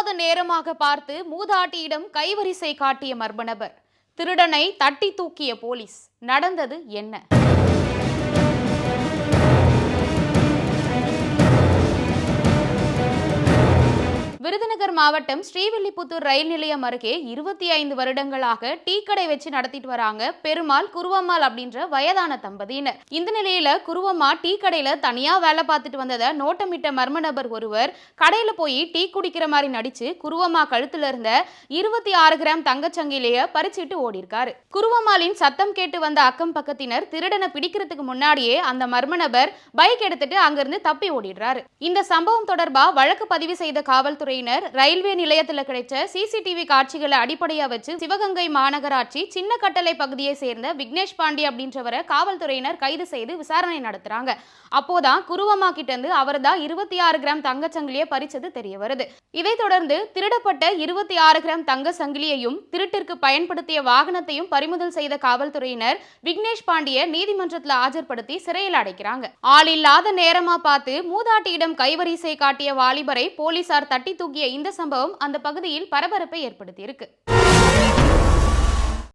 இல்லாத நேரமாக பார்த்து மூதாட்டியிடம் கைவரிசை காட்டிய மர்ம நபர், திருடனை தட்டி தூக்கிய போலீஸ். நடந்தது என்ன? விருதுநகர் மாவட்டம் ஸ்ரீவில்லிபுத்தூர் ரயில் நிலையம் அருகே 25 வருடங்களாக டீ கடை வச்சு நடத்திட்டு வராங்க பெருமாள் குருவம்மாள் அப்படின்ற வயதான தம்பதியினர். இந்த நிலையில குருவம்மா டீ கடையில தனியா வேலை பார்த்துட்டு வந்ததை நோட்டமிட்ட மர்ம நபர் ஒருவர் கடையில போய் டீ குடிக்கிற மாதிரி நடிச்சு குருவம்மா கழுத்துல இருந்த 26 கிராம் தங்கச்சங்கிலிய பறிச்சுட்டு ஓடி இருக்காரு. குருவம்மாளின் சத்தம் கேட்டு வந்த அக்கம் பக்கத்தினர் திருடனை பிடிக்கிறதுக்கு முன்னாடியே அந்த மர்ம நபர் பைக் எடுத்துட்டு அங்கிருந்து தப்பி ஓடிடுறாரு. இந்த சம்பவம் தொடர்பா வழக்கு பதிவு செய்த காவல்துறை ரயில்வே நிலையத்தில் கிடைச்ச சிசிடிவி காட்சிகளை அடிப்படையா வச்சு சிவகங்கை மாநகராட்சி சின்ன கட்டளை பகுதியை சேர்ந்த விக்னேஷ் பாண்டி அப்படின்றவரை காவல்துறையினர் கைது செய்து விசாரணை நடத்துறாங்க. அப்போதான் குருவம்மா கிட்ட இருந்து அவர்தான் 26 கிராம் தங்க சங்கிலியை பறிச்சது தெரிய வருது. இதைத் தொடர்ந்து திருடப்பட்ட 26 கிராம் தங்க சங்கிலியையும் திருட்டிற்கு பயன்படுத்திய வாகனத்தையும் பறிமுதல் செய்த காவல்துறையினர் விக்னேஷ் பாண்டிய நீதிமன்றத்தில் ஆஜர்படுத்தி சிறையில் அடைக்கிறாங்க. ஆள் இல்லாத நேரமா பார்த்து மூதாட்டியிடம் கைவரிசை காட்டிய வாலிபரை போலீசார் தட்டி தூக்கிய இந்த சம்பவம் அந்த பகுதியில் பரபரப்பை ஏற்படுத்தி இருக்கு.